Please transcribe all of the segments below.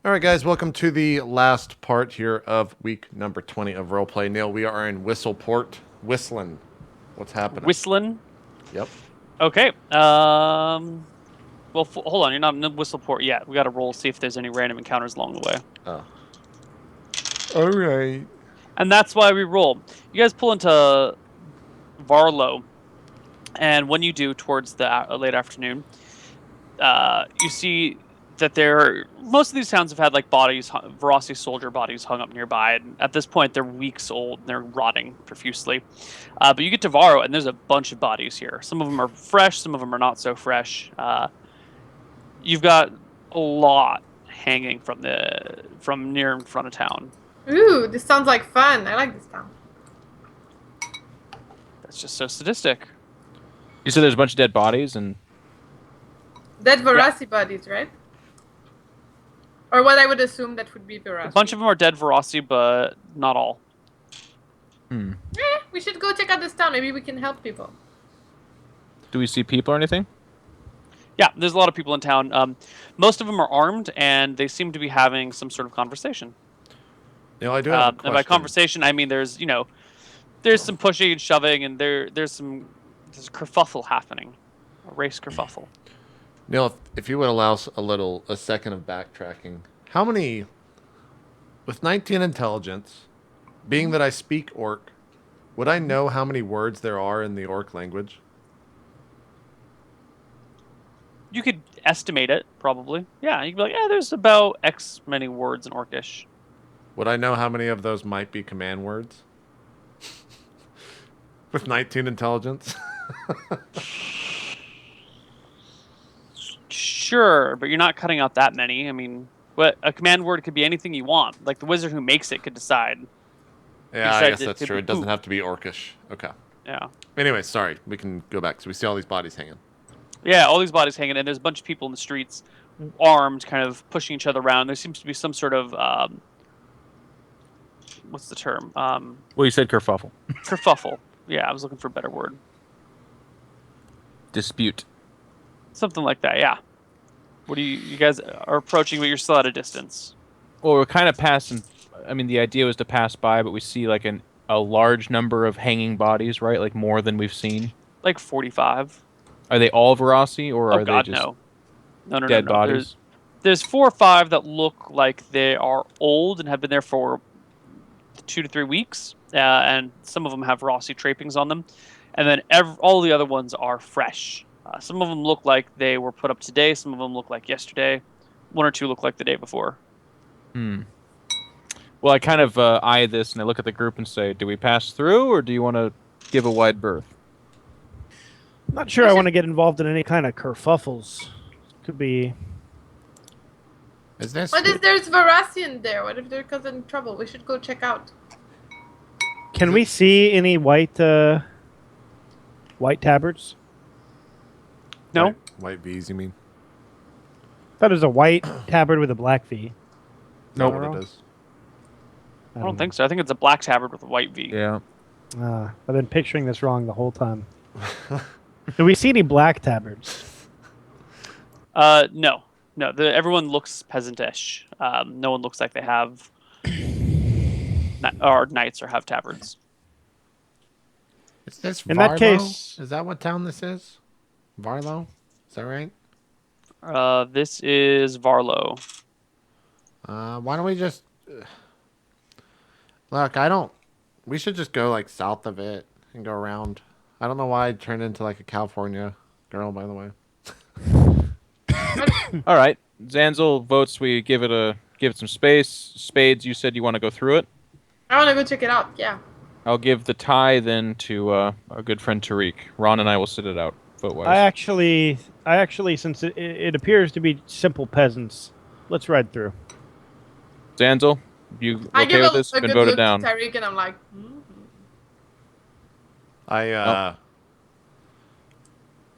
All right, guys, welcome to the last part here of week number 20 of Roleplay. Neal, we are in Whistleport. Whistling. What's happening? Whistling? Yep. Okay. Well, hold on. You're not in Whistleport yet. We got to roll, see if there's any random encounters along the way. Oh. All right. And that's why we roll. You guys pull into Varlo, and when you do, towards the late afternoon, you see that most of these towns have had like bodies, Verossi soldier bodies hung up nearby, and at this point they're weeks old and they're rotting profusely. But you get to Varro and there's a bunch of bodies here. Some of them are fresh, some of them are not so fresh. You've got a lot hanging from near in front of town. Ooh, this sounds like fun. I like this town. That's just so sadistic. You said there's a bunch of dead bodies and Dead Verossi bodies, right? Or what I would assume that would be Verossi. A bunch of them are dead Verossi, but not all. We should go check out this town. Maybe we can help people. do we see people or anything? Yeah, there's a lot of people in town. Most of them are armed, and they seem to be having some sort of conversation. Neal, I do have a question. And by conversation, I mean there's some pushing and shoving, and there's a kerfuffle happening, a race kerfuffle. Neal, if you would allow us a second of backtracking, how many, with 19 intelligence, being that I speak Orc, would I know how many words there are in the Orc language? You could estimate it, probably. Yeah, you could be like, yeah, there's about X many words in Orcish. Would I know how many of those might be command words? With 19 intelligence? Sure, but you're not cutting out that many. I mean, a command word could be anything you want. Like the wizard who makes it could decide. Yeah, I guess that's true. It doesn't have to be Orcish. Okay. Yeah. Anyway, sorry. We can go back. So we see all these bodies hanging. Yeah, all these bodies hanging, and there's a bunch of people in the streets, armed, kind of pushing each other around. There seems to be some sort of what's the term? Well, you said kerfuffle. Kerfuffle. Yeah, I was looking for a better word. Dispute. Something like that. Yeah. What do you guys are approaching, but you're still at a distance? Well, we're kind of passing. I mean, the idea was to pass by, but we see like a large number of hanging bodies, right? Like more than we've seen. Like 45. Are they all Verossi, or are God, they just no, dead bodies? There's 4 or 5 that look like they are old and have been there for 2 to 3 weeks, and some of them have Verossi trappings on them, and then all the other ones are fresh. Some of them look like they were put up today. Some of them look like yesterday. 1 or 2 look like the day before. Well, I kind of eye this and I look at the group and say, do we pass through, or do you want to give a wide berth? I'm not sure I want to get involved in any kind of kerfuffles. Could be... Is this? What if there's Verossi in there? What if they're causing trouble? We should go check out. Can we see any white tabards? No? White V's, you mean? I thought it was a white tabard with a black V. No, what it is. I don't think so. I think it's a black tabard with a white V. Yeah. I've been picturing this wrong the whole time. Do we see any black tabards? No. Everyone looks peasantish. No one looks like they have knights or have tabards. Is this In that case... Is that what town this is? Varlo? Is that right? This is Varlo. Why don't we just... Look, we should just go, like, south of it and go around. I don't know why I turned into, like, a California girl, by the way. All right. Zanzel votes we give it some space. Spades, you said you want to go through it? I want to go check it out, yeah. I'll give the tie then to our good friend Tariq. Ron and I will sit it out, vote-wise. I actually, since it appears to be simple peasants, let's ride through. Zanzel, you I okay give with this? a Been good voted look down. to Tariq and I'm like,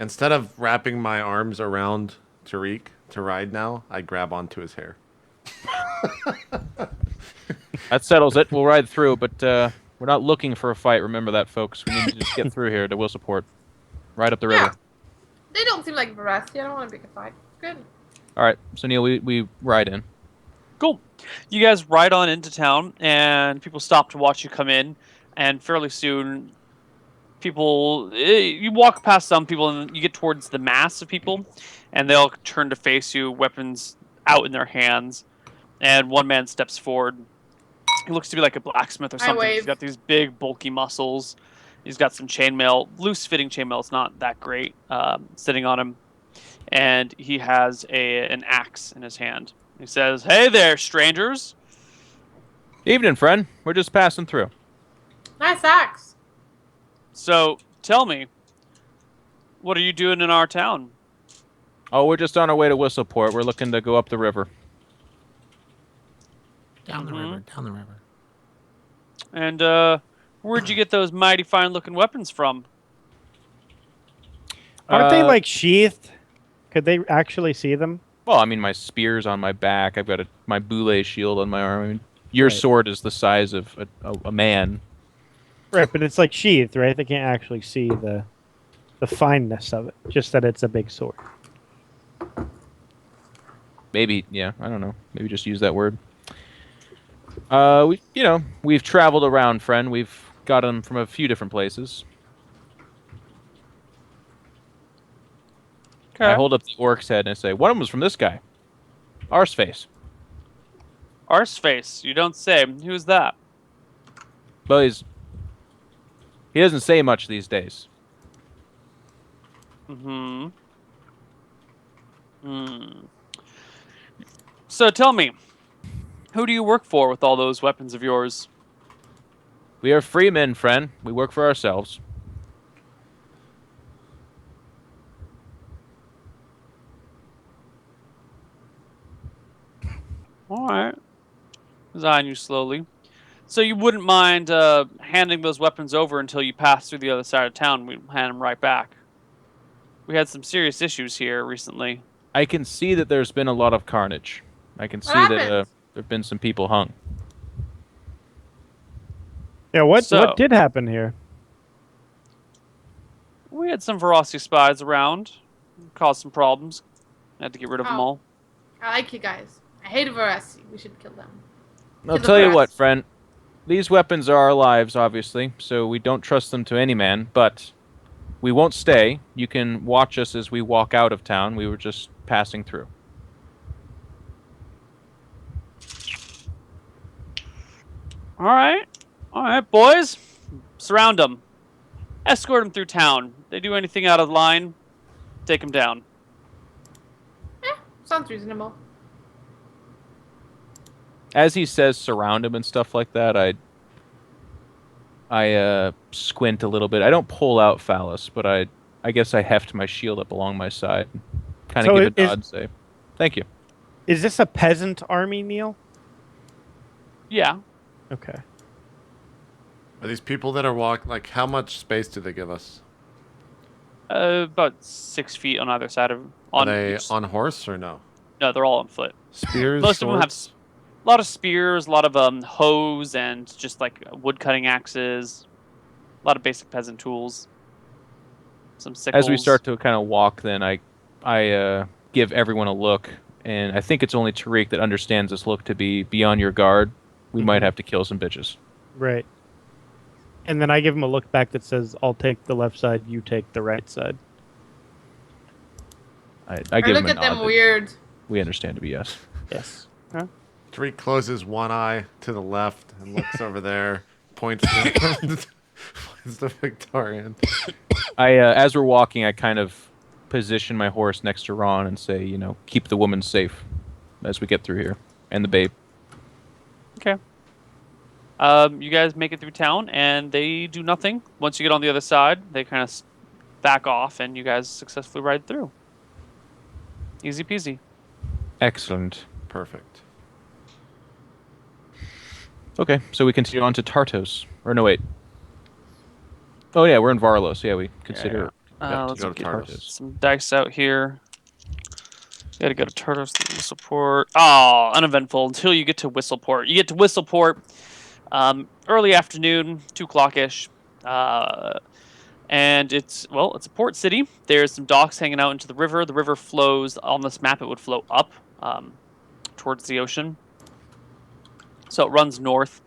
Instead of wrapping my arms around Tariq to ride now, I grab onto his hair. That settles it. We'll ride through, but we're not looking for a fight. Remember that, folks. We need to just get through here to Whistleport. Right up the river. yeah. They don't seem like Verossi. I don't want to pick a fight. Good. All right. So, Neal, we ride in. Cool. You guys ride on into town, and people stop to watch you come in. And fairly soon, you walk past some people, and you get towards the mass of people, and they'll turn to face you, weapons out in their hands. And one man steps forward. He looks to be like a blacksmith or I something. He's wave. got these big, bulky muscles. He's got some chainmail, loose-fitting chainmail. It's not that great, sitting on him. And he has an axe in his hand. He says, "Hey there, strangers." Evening, friend. We're just passing through. Nice axe. So, tell me, what are you doing in our town? Oh, we're just on our way to Whistleport. We're looking to go up the river. Down the river, down the river. And, where'd you get those mighty fine-looking weapons from? Aren't they like sheathed? Could they actually see them? Well, I mean, my spear's on my back. I've got my boule shield on my arm. I mean, your Right. sword is the size of a man. Right, but it's like sheathed, right? They can't actually see the fineness of it. Just that it's a big sword. Maybe, yeah, I don't know. Maybe just use that word. We've traveled around, friend. We've got them from a few different places. Okay. I hold up the orc's head and I say, one of them was from this guy. Arseface. Arseface, you don't say. Who's that? Well, he doesn't say much these days. Hmm. So tell me, who do you work for with all those weapons of yours? We are free men, friend. We work for ourselves. All right. He's eyeing you slowly. So you wouldn't mind handing those weapons over until you pass through the other side of town? We'd hand them right back. We had some serious issues here recently. I can see that there's been a lot of carnage. I can see What that happened? there have been some people hung. Yeah, what So- did happen here? We had some Verossi spies around. Caused some problems. Had to get rid of them Oh. all. I like you guys. I hate Verassi. We should kill them. I'll To the tell you press. what, friend. These weapons are our lives, obviously, so we don't trust them to any man, but we won't stay. You can watch us as we walk out of town. We were just passing through. All right, boys. Surround them. Escort them through town. They do anything out of line, take them down. Sounds reasonable. As he says surround him and stuff like that, I squint a little bit. I don't pull out Phallus, but I guess I heft my shield up along my side. Kind of So give a is- nod and say, thank you. Is this a peasant army, Neil? Yeah. Okay. Are these people that are walking, like, how much space do they give us? About 6 feet on either side of. Are they each- on horse or no? No, they're all on foot. Spears, Most of them have swords? a lot of spears, a lot of hoes, and just like wood cutting axes. A lot of basic peasant tools. Some sickles. As we start to kind of walk, then I give everyone a look, and I think it's only Tariq that understands this look to be on your guard. We might have to kill some bitches. Right. And then I give him a look back that says, I'll take the left side, you take the right side. I Or give look him a at them nod. weird. We understand to be yes. Yes. Tariq closes one eye to the left and looks over there, points to Victorian. As we're walking, I kind of position my horse next to Ron and say, keep the woman safe as we get through here, and the babe. Okay. You guys make it through town, and they do nothing. Once you get on the other side, they kind of back off, and you guys successfully ride through. Easy peasy. Excellent. Perfect. Okay, so we continue on to Tartos. Or no, wait. Oh yeah, we're in Varlos. Yeah, we consider. Yeah, Let's go to get Tartarus. some dice out here. Gotta go to Tartarus, Whistleport. Oh, uneventful until you get to Whistleport. You get to Whistleport early afternoon, 2 o'clock-ish. And it's a port city. There's some docks hanging out into the river. The river flows, on this map it would flow up towards the ocean. So it runs north,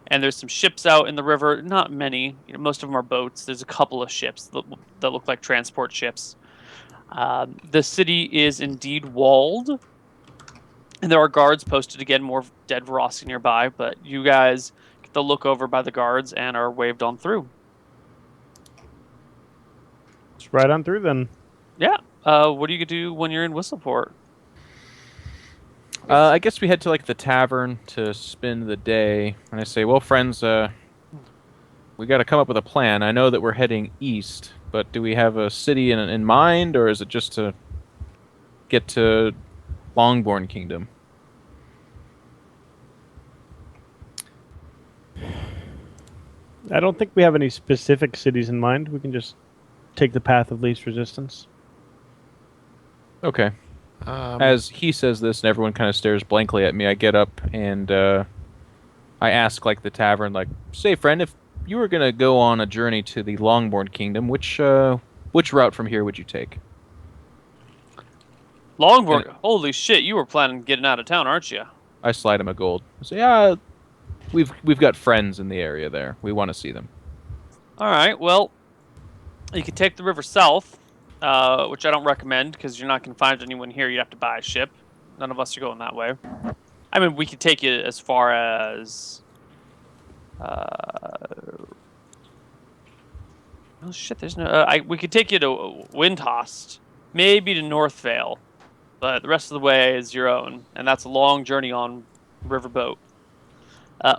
and there's some ships out in the river. Not many. Most of them are boats. There's a couple of ships that look like transport ships. The city is indeed walled, and there are guards posted again, more dead Verossi nearby, but you guys get the look over by the guards and are waved on through. Let's ride on through then. Yeah. What do you do when you're in Whistleport? I guess we head to like the tavern to spend the day. And I say, well, friends, we got to come up with a plan. I know that we're heading east, but do we have a city in mind, or is it just to get to Longbourn Kingdom? I don't think we have any specific cities in mind. We can just take the path of least resistance. Okay. As he says this, and everyone kind of stares blankly at me, I get up and I ask, like, the tavern, like, say, friend, if you were gonna go on a journey to the Longbourn Kingdom, which route from here would you take? Longbourn? Holy shit! You were planning on getting out of town, aren't you? I slide him a gold. I say, yeah, we've got friends in the area there. We want to see them. All right. Well, you could take the river south, which I don't recommend because you're not going to find anyone here. You'd have to buy a ship. None of us are going that way. I mean, we could take you as far as. Oh shit! There's no. We could take you to Windhost, maybe to Northvale, but the rest of the way is your own, and that's a long journey on riverboat.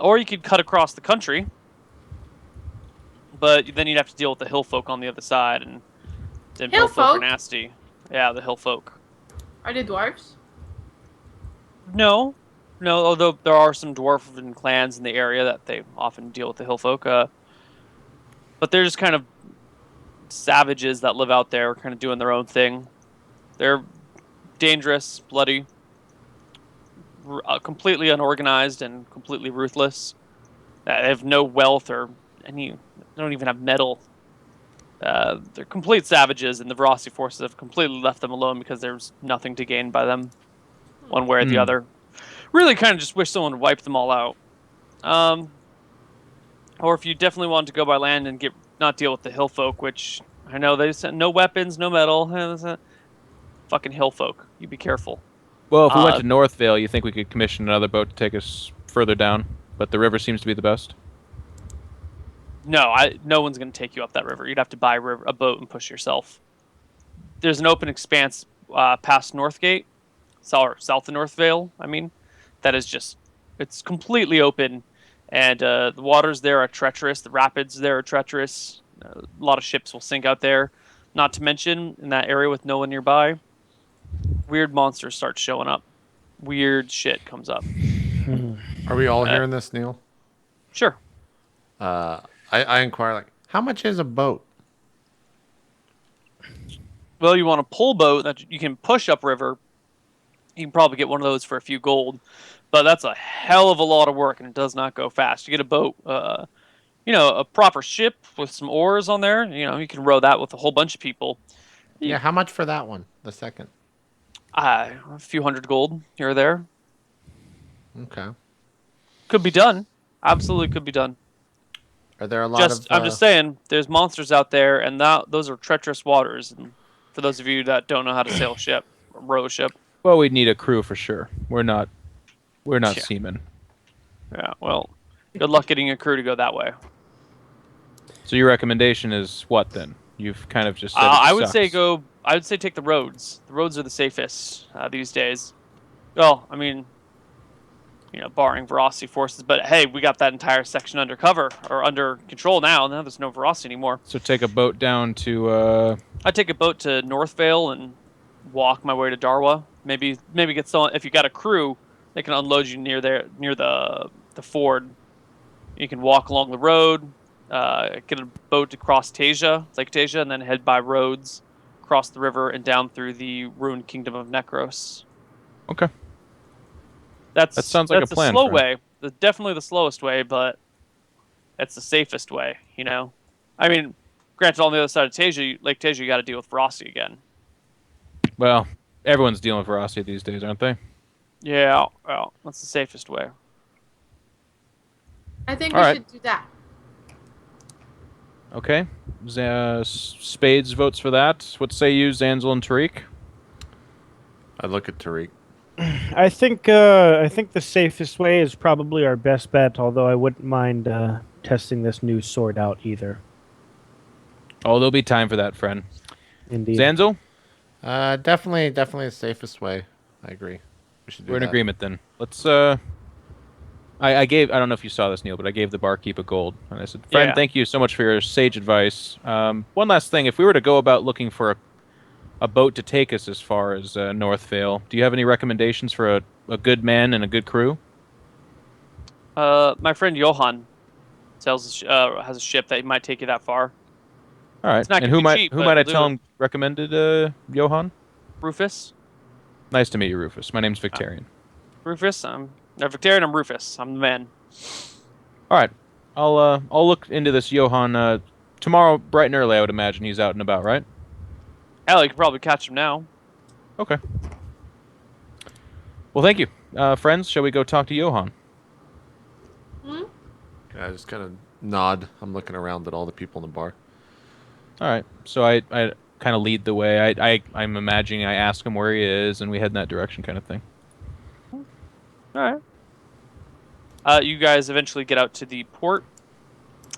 Or you could cut across the country, but then you'd have to deal with the hill folk on the other side, and then hill folk are nasty. Yeah, the hill folk. Are they dwarves? No, although there are some dwarven clans in the area that they often deal with the hill folk. But they're just kind of savages that live out there, kind of doing their own thing. They're dangerous, bloody, completely unorganized, and completely ruthless. They have no wealth or any. They don't even have metal. They're complete savages, and the Verossi forces have completely left them alone because there's nothing to gain by them, one way or the other. Really, kind of just wish someone would wipe them all out. Or if you definitely want to go by land and not deal with the hill folk, which I know they said no weapons, no metal. Fucking hill folk. You be careful. Well, if we went to Northvale, you think we could commission another boat to take us further down? But the river seems to be the best. No, no one's going to take you up that river. You'd have to buy a boat and push yourself. There's an open expanse past Northgate, south of Northvale, I mean. That is just, it's completely open. And the waters there are treacherous. The rapids there are treacherous. A lot of ships will sink out there. Not to mention, in that area with no one nearby, weird monsters start showing up. Weird shit comes up. Are we all hearing this, Neil? Sure. I inquire, like, how much is a boat? Well, you want a pull boat that you can push upriver. You can probably get one of those for a few gold. But that's a hell of a lot of work, and it does not go fast. You get a boat, a proper ship with some oars on there. You can row that with a whole bunch of people. Yeah, how much for that one? The second? A few hundred gold here or there. Okay. Could be done. Absolutely could be done. Are there a lot of... I'm just saying, there's monsters out there, and those are treacherous waters. And for those of you that don't know how to sail a ship, or row a ship. Well, we'd need a crew for sure. We're not seamen. Yeah, well, good luck getting a crew to go that way. So your recommendation is what then? You've kind of just said I would say take the roads. The roads are the safest these days. Well, I mean, barring Verossi forces, but hey, we got that entire section under cover or under control now. Now there's no Verossi anymore. So take a boat down to. I'd take a boat to Northvale and walk my way to Darwa. Maybe get someone. If you got a crew, they can unload you near the ford. You can walk along the road, get a boat to cross Lake Tasia, and then head by roads, cross the river, and down through the ruined kingdom of Necros. Okay. That sounds like a plan. That's the slow way. Definitely the slowest way, but it's the safest way, I mean, granted, on the other side of Lake Tasia, you got to deal with Verossi again. Well, everyone's dealing with Verossi these days, aren't they? Yeah, well, that's the safest way. I think All we right. should do that. Okay. Spades votes for that. What say you, Zanzel and Tariq? I look at Tariq. I think the safest way is probably our best bet. Although I wouldn't mind testing this new sword out either. Oh, there'll be time for that, friend. Indeed. Zanzel, Definitely the safest way. I agree. We should do we're in that. agreement then. Let's. I don't know if you saw this, Neil, but I gave the barkeep a gold, and I said, "Friend, Yeah. thank you so much for your sage advice. One last thing: if we were to go about looking for a boat to take us as far as North Vale, do you have any recommendations for a good man and a good crew?" My friend Johan has a ship that might take you that far. All right. It's not And gonna be cheap, who but might I we'll do tell it. him recommended Johan? Rufus. Nice to meet you, Rufus. My name's Victorian. Rufus. I'm Victorian. I'm Rufus. I'm the man. All right. I'll look into this Johan tomorrow, bright and early. I would imagine he's out and about, right? Hell, you could probably catch him now. Okay. Well, thank you, friends. Shall we go talk to Johan? Hmm? I just kind of nod. I'm looking around at all the people in the bar. All right. So I kind of lead the way. I'm imagining I ask him where he is, and we head in that direction, kind of thing. All right. You guys eventually get out to the port,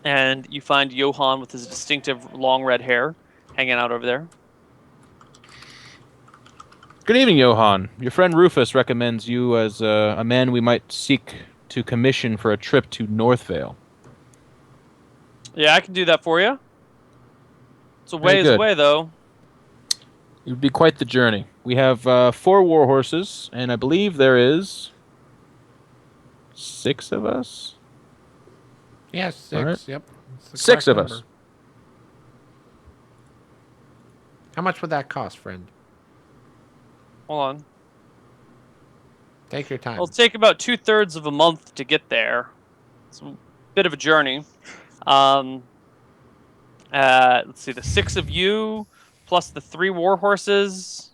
and you find Johan with his distinctive long red hair hanging out over there. Good evening, Johan. Your friend Rufus recommends you as a man we might seek to commission for a trip to North Vale. Yeah, I can do that for you. It's a Very ways good. away, though. It would be quite the journey. We have 4 war horses, and I believe there is 6 of us. Yeah, 6. All right. Yep. It's the 6 of correct us. number. How much would that cost, friend? Hold on. Take your time. It'll take about 2/3 of a month to get there. It's a bit of a journey. Let's see, the 6 of you plus the 3 war horses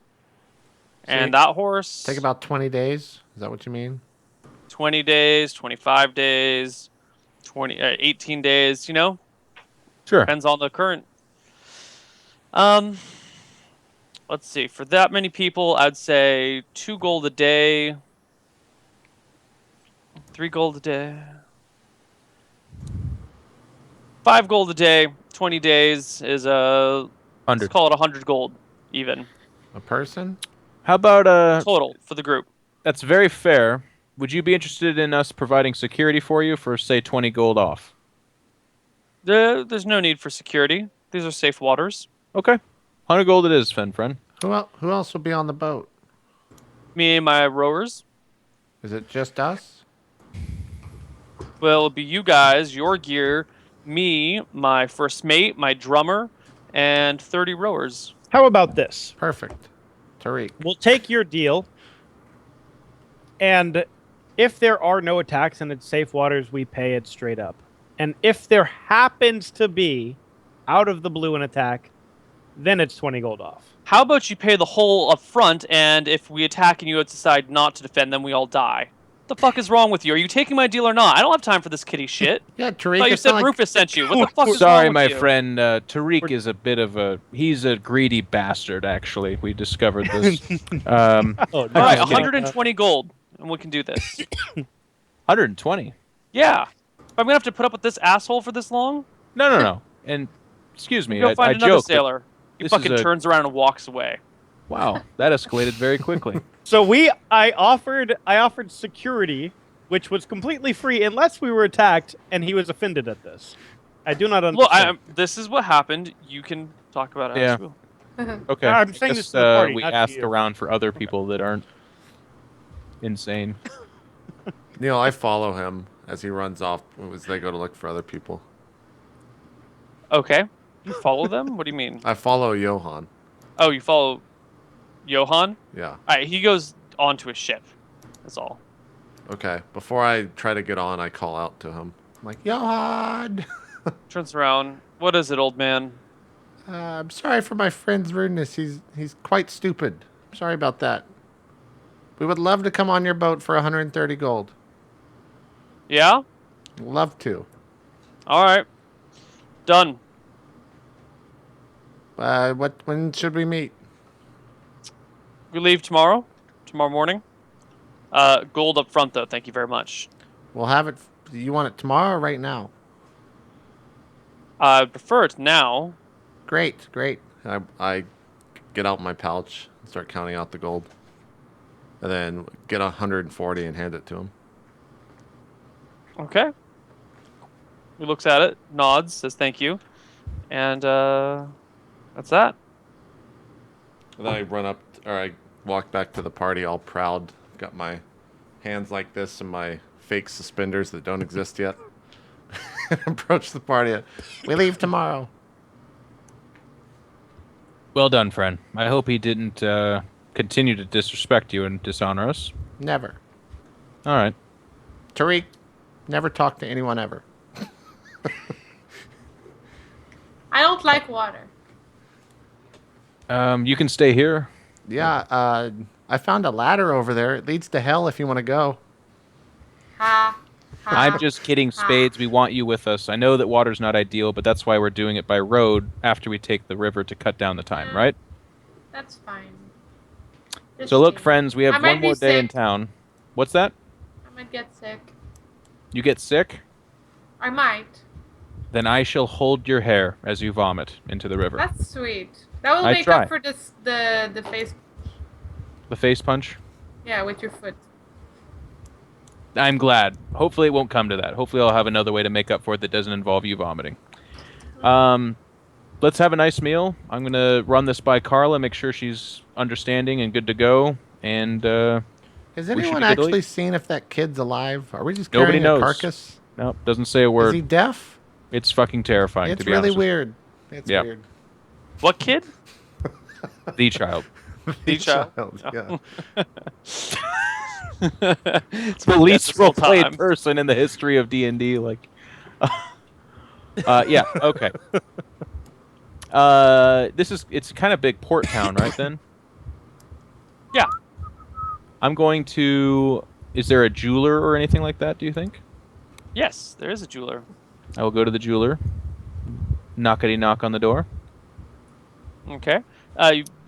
and that horse. Take about 20 days. Is that what you mean? 20 days, 25 days, 18 days, you know? Sure. Depends on the current. Let's see. For that many people, I'd say 2 gold a day. 3 gold a day. 5 gold a day. 20 days is let's 100. call it 100 gold, even A person? How about total for the group. that's very fair. Would you be interested in us providing security for you for, say, 20 gold off? There's no need for security. These are safe waters. Okay. 100 gold it is, friend. Who else will be on the boat? Me and my rowers. Is it just us? Well, it'll be you guys, your gear, me, my first mate, my drummer, and 30 rowers. How about this? Perfect. Tariq. We'll take your deal, and if there are no attacks and it's safe waters, we pay it straight up. And if there happens to be, out of the blue, an attack, then it's 20 gold off. How about you pay the whole up front, and if we attack and you decide not to defend, then we all die? What the fuck is wrong with you? Are you taking my deal or not? I don't have time for this kitty shit. Yeah, I Tariq. thought you it's said not like- Rufus sent you. What the fuck is Sorry, wrong my with you? friend. Tariq is a bit of he's a greedy bastard, actually. We discovered this. Oh, no. All right, Just kidding. 120 gold, and we can do this. 120? Yeah. I'm gonna have to put up with this asshole for this long? No. And, excuse me, Go I find another joke. But, sailor. He this is fucking a- turns around and walks away. wow, that escalated very quickly. So I offered security, which was completely free unless we were attacked, and he was offended at this. I do not Look, understand. this is what happened. You can talk about it. Yeah. As well. Okay. I'm saying Guess, this to the party, we not to asked you. around for other people that aren't insane. Neil, I follow him as he runs off as they go to look for other people. Okay. You follow them? What do you mean? I follow Johan. Oh, you follow Johan? Yeah. All right, he goes onto his ship. That's all. Okay. Before I try to get on, I call out to him. I'm like, Johan! Turns around. What is it, old man? I'm sorry for my friend's rudeness. He's quite stupid. I'm sorry about that. We would love to come on your boat for 130 gold. Yeah? Love to. All right. Done. When should we meet? We leave tomorrow morning. Gold up front, though. Thank you very much. We'll have it. Do you want it tomorrow or right now? I prefer it now. Great. I get out my pouch and start counting out the gold. And then get 140 and hand it to him. Okay. He looks at it, nods, says thank you. And that's that. And then I run up, or I walk back to the party all proud. Got my hands like this and my fake suspenders that don't exist yet. Approach the party. We leave tomorrow. Well done, friend. I hope he didn't continue to disrespect you and dishonor us. Never. All right. Tariq, never talk to anyone ever. I don't like water. You can stay here. Yeah, I found a ladder over there. It leads to hell if you want to go. Ha. I'm just kidding, Spades. We want you with us. I know that water's not ideal, but that's why we're doing it by road after we take the river to cut down the time, right? That's fine. Just So look, kidding. friends, we I have might one more be day in sick. town. What's that? I might get sick. You get sick? I might. Then I shall hold your hair as you vomit into the river. That's sweet. That will I make try. up for this the face. The face punch? Yeah, with your foot. I'm glad. Hopefully it won't come to that. Hopefully I'll have another way to make up for it that doesn't involve you vomiting. Let's have a nice meal. I'm going to run this by Carla, make sure she's understanding and good to go. And Has we should anyone be good to actually leave. seen if that kid's alive? Are we just Nobody carrying knows. a carcass? no, doesn't say a Is word. he deaf? It's fucking terrifying, It's to be really honest with weird. It's Yeah. weird. What kid? you. The child. The child. Yeah. It's The been least this whole role-played time. person in the history of D&D. Like, yeah, okay. It's kind of big port town, right then? Yeah. I'm going to... Is there a jeweler or anything like that, do you think? Yes, there is a jeweler. I will go to the jeweler. Knockety knock on the door. Okay.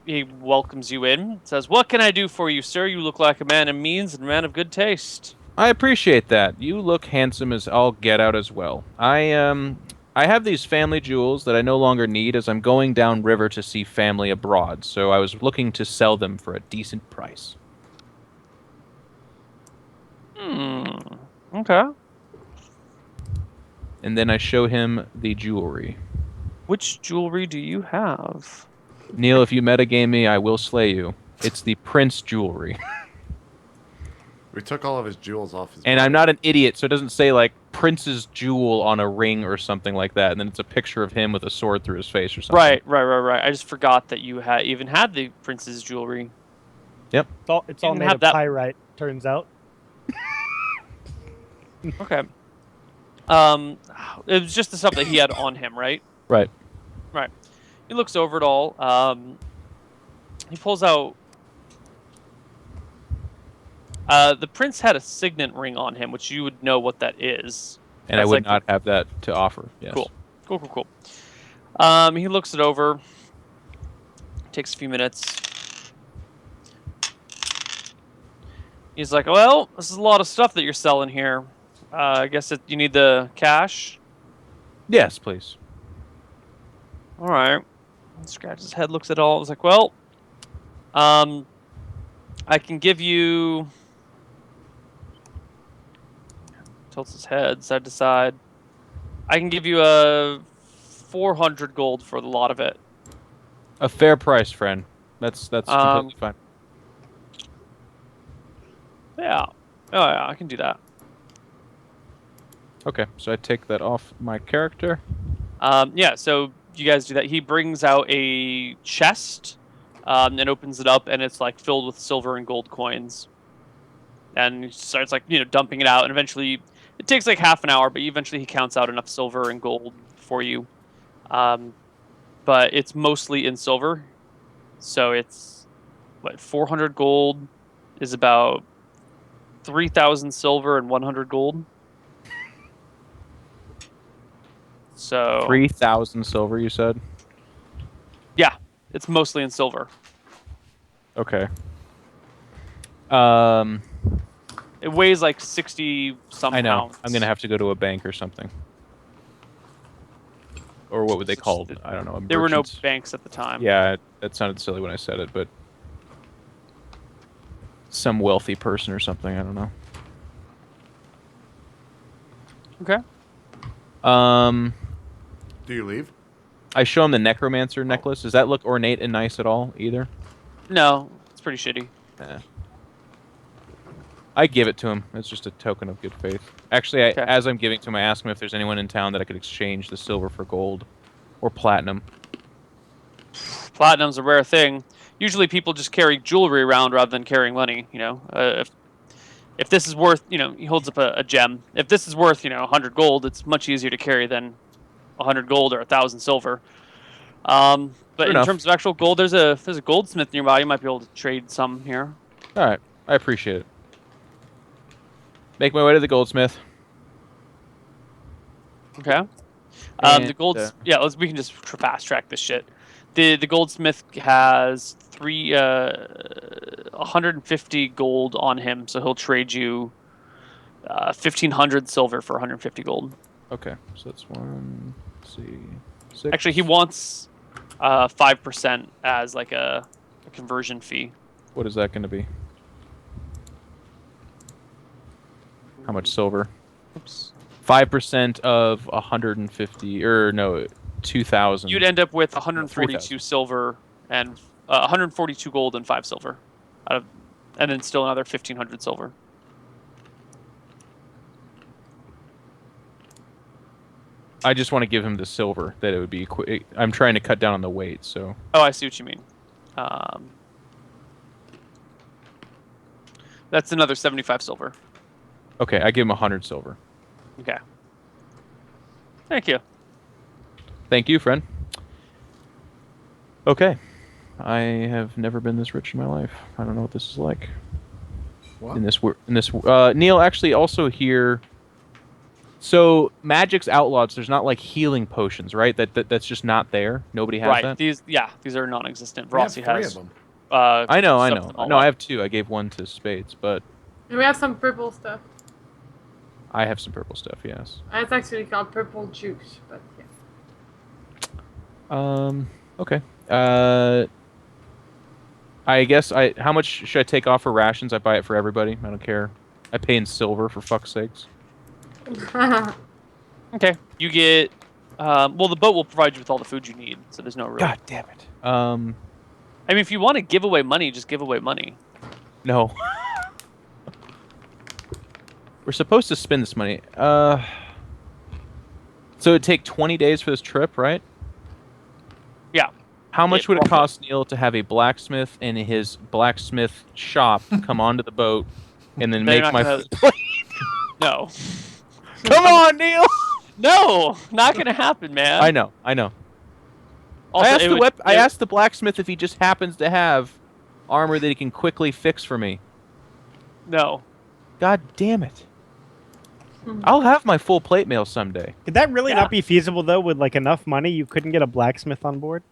He welcomes you in. Says, "What can I do for you, sir? You look like a man of means and a man of good taste." I appreciate that. You look handsome as all get out as well. I have these family jewels that I no longer need as I'm going down river to see family abroad, so I was looking to sell them for a decent price. Okay. And then I show him the jewelry. Which jewelry do you have? Neil, if you metagame me, I will slay you. It's the Prince jewelry. We took all of his jewels off his And I'm not an idiot, so it doesn't say, like, Prince's jewel on a ring or something like that, and then it's a picture of him with a sword through his face or something. Right. I just forgot that you even had the prince's jewelry. Yep. It's all Didn't made have of that- pyrite, turns out. Okay. It was just the stuff that he had on him, right? Right. Right. He looks over it all. He pulls out. The prince had a signet ring on him, which you would know what that is. And I That's would like- not have that to offer. Yes. Cool. He looks it over. Takes a few minutes. He's like, "Well, this is a lot of stuff that you're selling here. I guess you need the cash." Yes, please. All right. Scratches his head, looks at it all. I was like, "Well, I can give you." Tilts his head side to side. I can give you a 400 gold for the lot of it. A fair price, friend. That's completely fine. Yeah. Oh yeah, I can do that. Okay, so I take that off my character. Yeah, so you guys do that. He brings out a chest and opens it up, and it's like filled with silver and gold coins. And he starts like dumping it out, and eventually it takes like half an hour, but eventually he counts out enough silver and gold for you. But it's mostly in silver, so it's 400 gold is about 3,000 silver and 100 gold. So 3,000 silver, you said? yeah, it's mostly in silver. Okay. It weighs like 60 some I know. pounds. I'm gonna have to go to a bank or something. Or what would they call it? I don't know. There were no merchants. banks at the time. Yeah, that sounded silly when I said it, but some wealthy person or something. I don't know. Okay. Do you leave? I show him the necromancer necklace. Does that look ornate and nice at all? Either? No, it's pretty shitty. I give it to him. It's just a token of good faith. Actually, Okay. as I'm giving to him, I ask him if there's anyone in town that I could exchange the silver for gold or platinum. Platinum's a rare thing. Usually people just carry jewelry around rather than carrying money, you know. If this is worth, you know, he holds up a gem. If this is worth, you know, 100 gold, it's much easier to carry than 100 gold or 1,000 silver. But Fair in enough. terms of actual gold, there's a goldsmith nearby. You might be able to trade some here. All right. I appreciate it. Make my way to the goldsmith. Okay. And, The gold. Yeah, we can just fast track this shit. The goldsmith has 150 gold on him, so he'll trade you 1,500 silver for 150 gold. Okay, so that's 6. Actually, he wants 5% as like a conversion fee. What is that going to be? How much silver? Oops. 5% of 150, or no, 2,000. You'd end up with 142 3,000. silver and 142 gold and 5 silver, and then still another 1,500 silver. I just want to give him the silver that it would be. I'm trying to cut down on the weight, so. Oh, I see what you mean. That's another 75 silver. Okay, I give him 100 silver. Okay. Thank you. Thank you, friend. Okay. I have never been this rich in my life. I don't know what this is like. What? In this Neal, actually also here. So magic's outlawed. So there's not like healing potions, right? That's just not there. Nobody has Right. that. These are non-existent. We have Rossi 3 has. of them. I know. stuff them all No, I up. have 2. I gave 1 to Spades, but And we have some purple stuff. I have some purple stuff. Yes. It's actually called purple juice, but yeah. Okay. I guess how much should I take off for rations? I buy it for everybody. I don't care. I pay in silver for fuck's sakes. Okay. You get. Well, the boat will provide you with all the food you need, so there's no real. God damn it. I mean, if you want to give away money, just give away money. No. We're supposed to spend this money. So it'd take 20 days for this trip, right? Yeah. How much would it roughly. cost Neal to have a blacksmith in his blacksmith shop come onto the boat and then They're make not my... gonna- No. Come on, Neal! No, not gonna happen, man. I know. Also, I asked the blacksmith if he just happens to have armor that he can quickly fix for me. No. God damn it. I'll have my full plate mail someday. Could that really Yeah. not be feasible though? With like enough money, you couldn't get a blacksmith on board.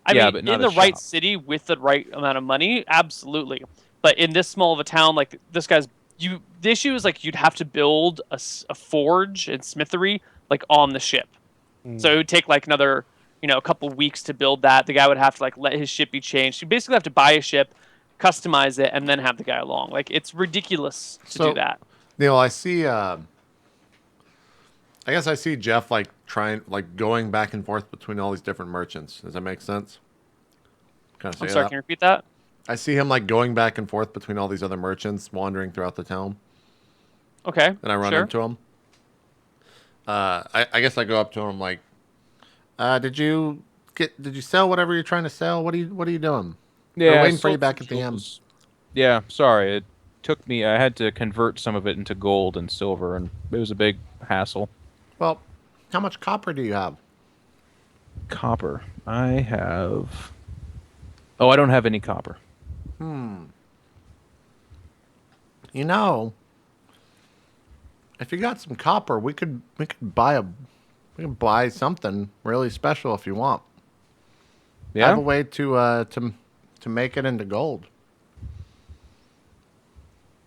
I Yeah, mean, but not in a the right shop. city with the right amount of money, absolutely. But in this small of a town, like this guy's, the issue is like you'd have to build a forge and smithery like on the ship. So it would take like another, a couple weeks to build that. The guy would have to like let his ship be changed. You basically have to buy a ship, customize it, and then have the guy along. Like it's ridiculous to do that. Neal, I see. I guess I see Jeff like going back and forth between all these different merchants. Does that make sense? Kind of I'm sorry, can you repeat that? I see him like going back and forth between all these other merchants, wandering throughout the town, Okay. and I run sure. into him. I guess I go up to him like, did you sell whatever you're trying to sell? What are you doing? Yeah, We're I waiting for you sold back some at the end. jewels. Yeah, sorry. It took me... I had to convert some of it into gold and silver, and it was a big hassle. Well, how much copper do you have? Copper. I have... Oh, I don't have any copper. If you got some copper, we could buy We can buy something really special if you want. I Yeah. have a way to make it into gold.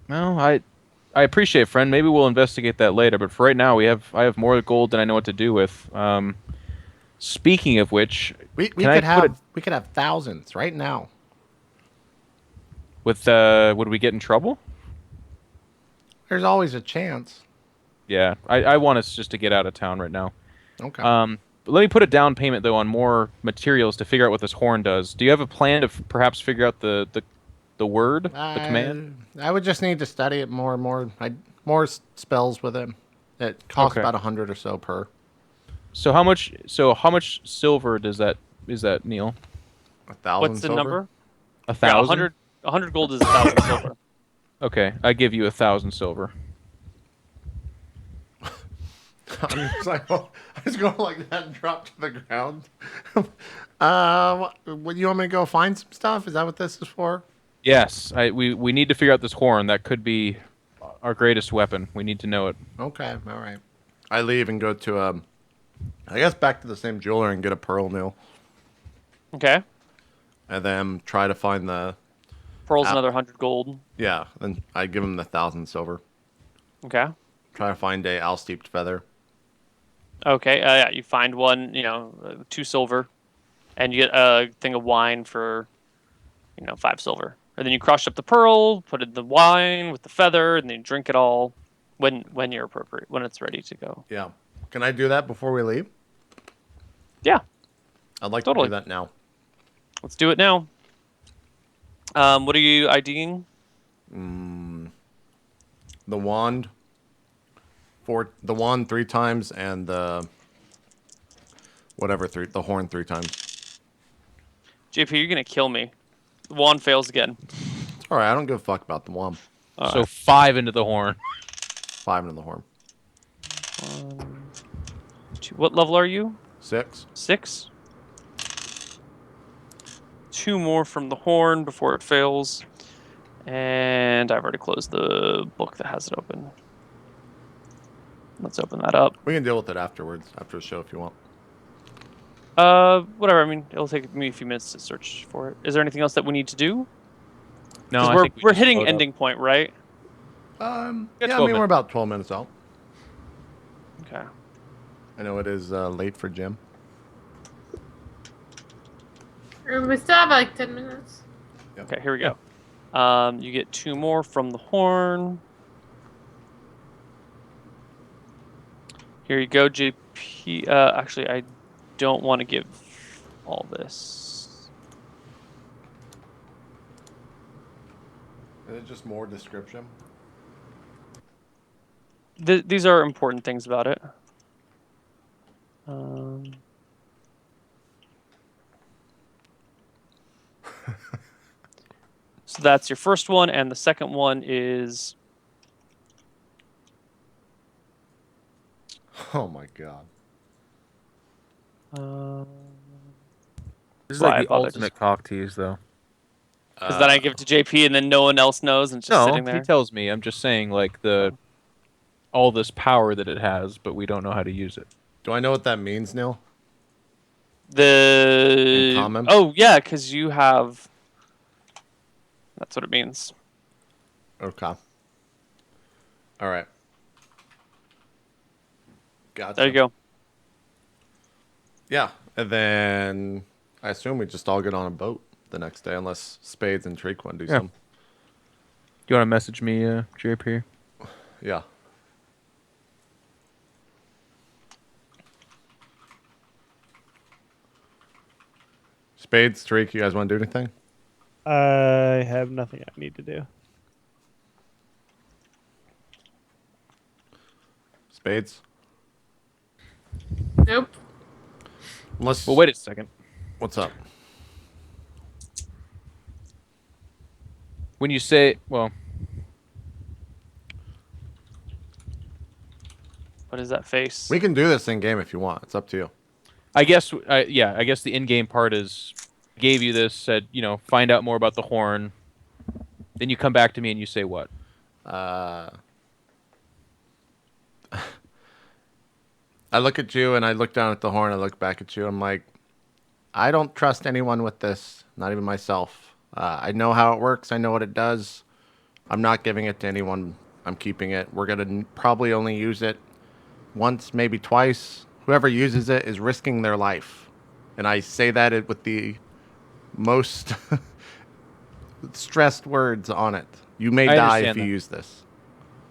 Well, I appreciate it, friend. Maybe we'll investigate that later. But for right now, I have more gold than I know what to do with. Speaking of which, We can I put it could have thousands right now. with? Would we get in trouble? There's always a chance. Yeah, I want us just to get out of town right now. Okay. But let me put a down payment though on more materials to figure out what this horn does. Do you have a plan to perhaps figure out the word, the command? I would just need to study it more and more. More spells with it. It costs Okay. about 100 or so per. So how much? Silver is that, Neil? 1,000 What's the silver? number? Yeah, 1,000. 100 gold is 1,000 silver. Okay, I give you 1,000 silver. I was going like that and drop to the ground. What you want me to go find some stuff? Is that what this is for? Yes, we need to figure out this horn. That could be our greatest weapon. We need to know it. Okay, all right. I leave and go to I guess back to the same jeweler and get a pearl nail, Okay. and then try to find the Pearl's another 100 gold. yeah. Then I give him the 1,000 silver. Okay. Try to find a owl steeped feather. Okay. Yeah, you find one, 2 silver, and you get a thing of wine for, 5 silver. And then you crush up the pearl, put in the wine with the feather, and then you drink it all when you're appropriate, when it's ready to go. Yeah. Can I do that before we leave? Yeah. I'd like Totally. to do that now. Let's do it now. What are you IDing? The wand. The wand 3 times and the the horn 3 times. JP, you're gonna kill me. The wand fails again. It's all right. I don't give a fuck about the wand. So 5 into the horn. 5 into the horn. 2. What level are you? 6. 6. 2 more from the horn before it fails. And I've already closed the book that has it open. Let's open that up. We can deal with it afterwards, after the show if you want. Whatever. I mean, it'll take me a few minutes to search for it. Is there anything else that we need to do? No, 'Cause I we're think we we're just hitting load up. ending point, right? Yeah, I 12 mean, we're minutes. about 12 minutes out. Okay. I know it is late for Jim. We still have like 10 minutes. Okay. Here we go. You get 2 more from the horn. Here you go, JP. Actually, I don't want to give all this. Is it just more description? These are important things about it. So that's your first one, and the second one is Oh my god. This is Why like the bother ultimate cock tease, though. because then I give it to JP, and then no one else knows, and it's just No, sitting there. he tells me. I'm just saying, like all this power that it has, but we don't know how to use it. Do I know what that means, Neil? The In common? Oh yeah, because you have. That's what it means. Okay. All right. Gotcha. There you go. Yeah, and then I assume we just all get on a boat the next day, unless Spades and Treek want to do Yeah. some. Do you want to message me, JP? Yeah. Spades, Treek, you guys want to do anything? I have nothing I need to do. Spades? Nope. Unless. Well, wait a second. What's up? When you say, well, What is that face? We can do this in game if you want. It's up to you. I guess, yeah, I guess the in-game part is gave you this, said, find out more about the horn. Then you come back to me and you say what? I look at you and I look down at the horn. I look back at you. I'm like, I don't trust anyone with this, not even myself. I know how it works. I know what it does. I'm not giving it to anyone. I'm keeping it. We're going to probably only use it once, maybe twice. Whoever uses it is risking their life. And I say that with the most stressed words on it. You may die if you use this.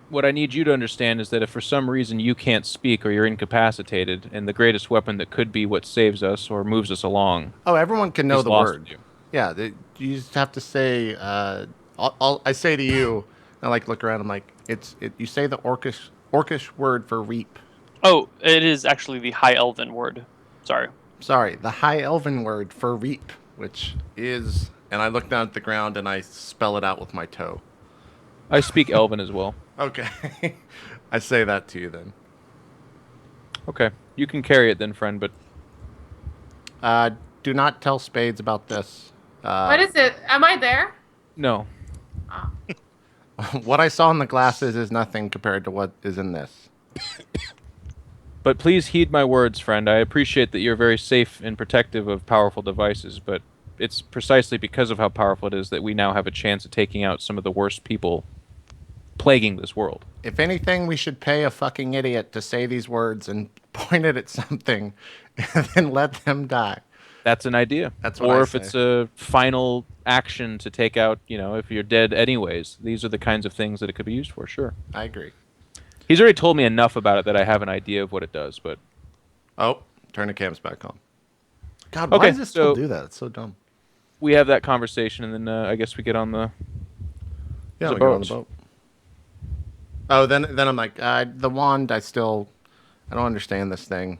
What I need you to understand is that if for some reason you can't speak or you're incapacitated, and the greatest weapon that could be what saves us or moves us along. Oh, everyone can know the word. You. Yeah, you just have to say. I say to you, I look around. I'm like, you say the orcish word for reap. Oh, it is actually the High Elven word. Sorry, the High Elven word for reap, which is, and I look down at the ground and I spell it out with my toe. I speak Elven as well. Okay. I say that to you then. Okay. You can carry it then, friend, but... do not tell Spades about this. What is it? Am I there? No. Oh. What I saw in the glasses is nothing compared to what is in this. But please heed my words, friend. I appreciate that you're very safe and protective of powerful devices, but it's precisely because of how powerful it is that we now have a chance of taking out some of the worst people plaguing this world. If anything, we should pay a fucking idiot to say these words and point it at something and then let them die. That's an idea. That's what or I if say. It's a final action to take out, if you're dead anyways. These are the kinds of things that it could be used for, sure. I agree. He's already told me enough about it that I have an idea of what it does, but... Oh, turn the cams back on. God, why does this still do that? It's so dumb. We have that conversation, and then I guess we get on the... Yeah, we get on the boat. Oh, then I'm like, the wand, I don't understand this thing.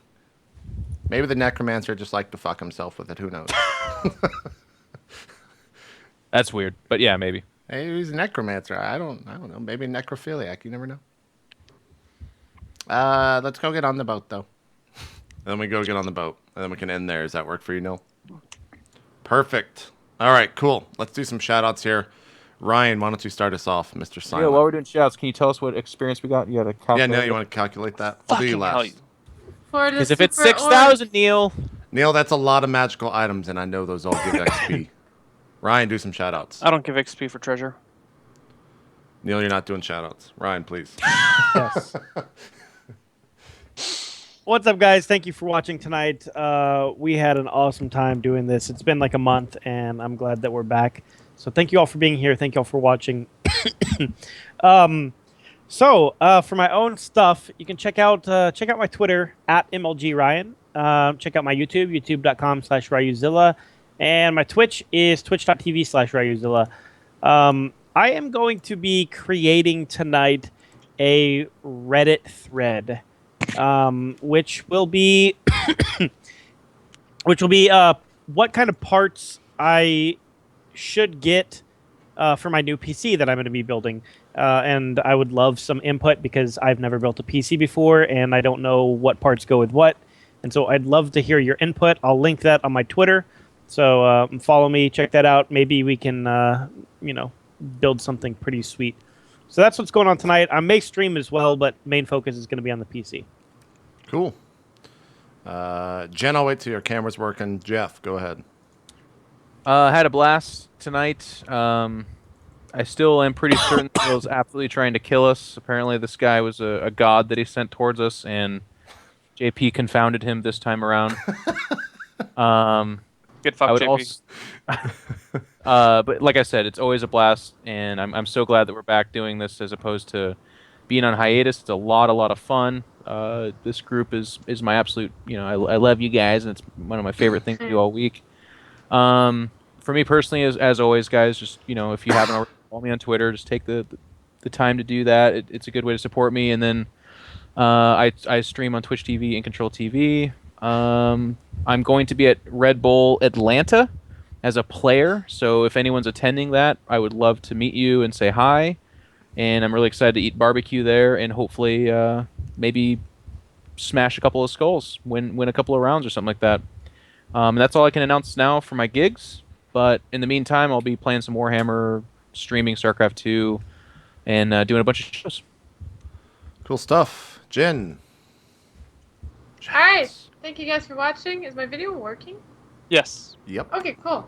Maybe the necromancer just liked to fuck himself with it. Who knows? That's weird, but yeah, maybe. Hey, he's a necromancer. I don't know. Maybe necrophiliac. You never know. Let's go get on the boat, though. Then we go get on the boat, and then we can end there. Does that work for you, Neil? Perfect. All right, cool. Let's do some shout-outs here. Ryan, why don't you start us off, Mr. Silent? Yeah, while we're doing shout-outs, can you tell us what experience we got? You got to calculate. Yeah, Neil, you want to calculate that? I'll do you last. Because if it's 6,000, Neil... Neil, that's a lot of magical items, and I know those all give XP. Ryan, do some shout-outs. I don't give XP for treasure. Neil, you're not doing shout-outs. Ryan, please. Yes. What's up, guys? Thank you for watching tonight. We had an awesome time doing this. It's been like a month, and I'm glad that we're back. So thank you all for being here. Thank you all for watching. For my own stuff, you can check out my Twitter at MLGRyan. Check out my YouTube, youtube.com/RayuZilla. And my Twitch is twitch.tv/RayuZilla. I am going to be creating tonight a Reddit thread, which will be what kind of parts I should get for my new PC that I'm going to be building. And I would love some input because I've never built a PC before and I don't know what parts go with what. And so I'd love to hear your input. I'll link that on my Twitter. So follow me, check that out. Maybe we can, build something pretty sweet. So that's what's going on tonight. I may stream as well, but main focus is going to be on the PC. Cool. Jen, I'll wait till your camera's working. Jeff, go ahead. Had a blast tonight. I still am pretty certain that he was absolutely trying to kill us. Apparently this guy was a god that he sent towards us, and JP confounded him this time around. Good fuck, JP. But like I said, it's always a blast, and I'm so glad that we're back doing this as opposed to being on hiatus. It's a lot of fun. This group is my absolute, I love you guys, and it's one of my favorite things to do all week. For me personally, as always, guys, just, if you haven't already, follow me on Twitter. Just take the time to do that. It's a good way to support me. And then I stream on Twitch TV, iNcontroL TV. I'm going to be at Red Bull Atlanta as a player. So if anyone's attending that, I would love to meet you and say hi. And I'm really excited to eat barbecue there and hopefully maybe smash a couple of skulls, win a couple of rounds or something like that. And that's all I can announce now for my gigs. But in the meantime, I'll be playing some Warhammer, streaming StarCraft 2, and doing a bunch of shows. Cool stuff. Jen. Alright, thank you guys for watching. Is my video working? Yes. Yep. Okay, cool.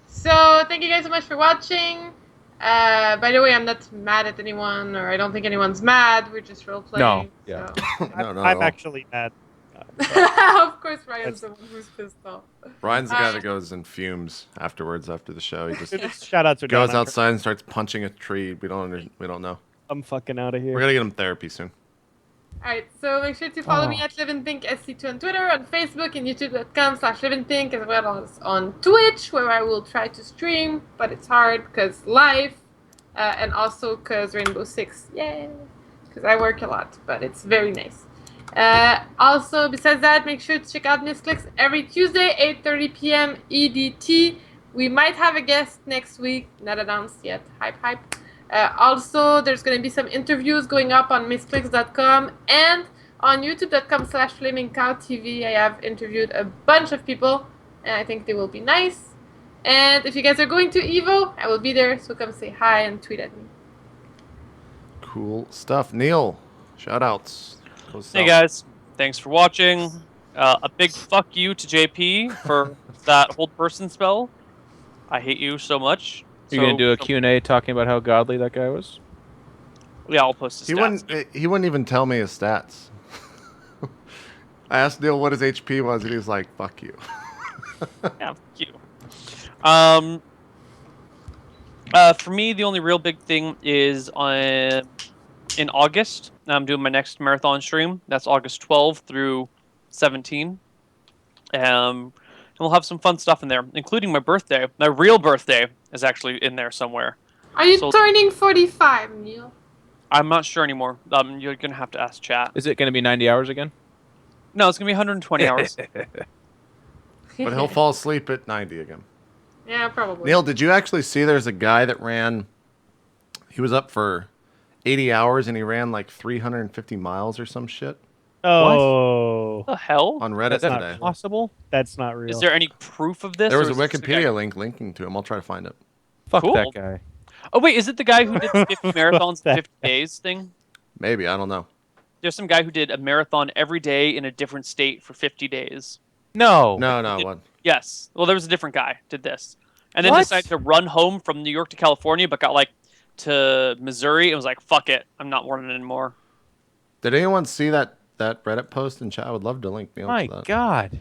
So, thank you guys so much for watching. By the way, I'm not mad at anyone, or I don't think anyone's mad. We're just role-playing. No, yeah. So. No, not at I'm all. actually mad. Of course, Ryan's the one who's pissed off. Ryan's the guy that goes in fumes afterwards after the show. He just Shout outs are goes done. outside and starts punching a tree. We don't know. I'm fucking out of here. We're gonna get him therapy soon. Alright, so make sure to follow me at LivinPink SC2 on Twitter, on Facebook, and youtube.com/LivinPink, as well as on Twitch, where I will try to stream, but it's hard because live, and also because Rainbow Six, yay! Because I work a lot, but it's very nice. Also, besides that, make sure to check out Misclicks every Tuesday, 8:30 p.m. EDT. We might have a guest next week, not announced yet. Hype, hype. Also, there's going to be some interviews going up on misclicks.com and on youtube.com/FlamingCowTV. I have interviewed a bunch of people, and I think they will be nice. And if you guys are going to Evo, I will be there, so come say hi and tweet at me. Cool stuff. Neal, shout outs. Hey guys, thanks for watching. A big fuck you to JP for that hold person spell. I hate you so much. You gonna do a Q&A talking about how godly that guy was? Yeah, I'll post his stats. He wouldn't even tell me his stats. I asked Neal what his HP was, and he was like, "Fuck you." Yeah, fuck you. For me, the only real big thing is in August. I'm doing my next marathon stream. That's August 12 through 17. And we'll have some fun stuff in there, including my birthday. My real birthday is actually in there somewhere. Are you turning 45, Neal? I'm not sure anymore. You're gonna have to ask chat. Is it gonna be 90 hours again? No, it's gonna be 120 hours. But he'll fall asleep at 90 again. Yeah, probably. Neal, did you actually see there's a guy that ran... He was up for 80 hours, and he ran like 350 miles or some shit Oh, What the hell? on Reddit That's not today. Possible? that's not real. Is there any proof of this? There was or a is this just guy- Wikipedia link linking to him. I'll try to find it. Fuck Cool. that guy. Oh wait, is it the guy who did the 50 marathons in that 50 days thing? Maybe, I don't know. There's some guy who did a marathon every day in a different state for 50 days. No. No, what? Yes. Well, there was a different guy did this, and then What? decided to run home from New York to California, but got like to Missouri and was like, "Fuck it, I'm not running anymore." Did anyone see that Reddit post in chat? I would love to link Neal My to that. God.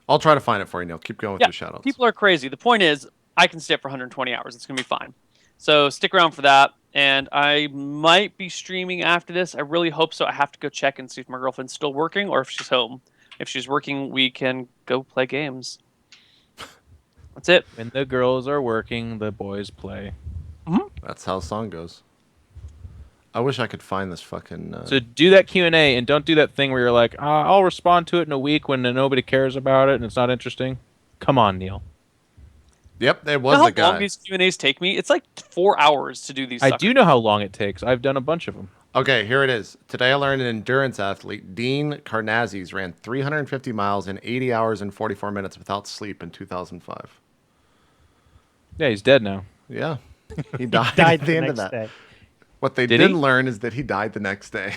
I'll try to find it for you, Neal. Keep going with Yeah, your shout outs. people are crazy. The point is, I can stay up for 120 hours. It's gonna be fine. So stick around for that. And I might be streaming after this. I really hope so. I have to go check and see if my girlfriend's still working or if she's home. If she's working, we can go play games. That's it. When the girls are working, the boys play. That's how the song goes. I wish I could find this fucking... So do that Q&A and don't do that thing where you're like, I'll respond to it in a week when nobody cares about it and it's not interesting. Come on, Neal. Yep, there You was know the how long guy. these Q&As take me? It's like 4 hours to do these. I suckers. do know how long it takes. I've done a bunch of them. Okay, here it is. Today I learned an endurance athlete, Dean Karnazes, ran 350 miles in 80 hours and 44 minutes without sleep in 2005. Yeah, he's dead now. Yeah, he died, Died at the end of next that. day. What they Did he? didn't learn is that he died the next day.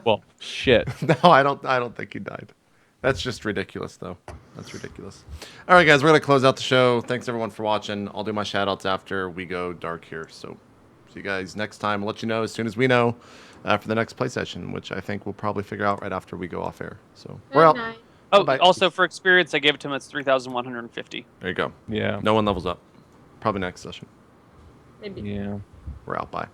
Well, shit. No, I don't think he died. That's just ridiculous, though. That's ridiculous. All right, guys, we're going to close out the show. Thanks, everyone, for watching. I'll do my shout-outs after we go dark here. So see you guys next time. We'll let you know as soon as we know for the next play session, which I think we'll probably figure out right after we go off air. So we're out. Night. Oh, Bye-bye. also for experience, I gave it to him. It's 3,150. There you go. Yeah. No one levels up. Probably next session. Maybe. Yeah. We're out. Bye.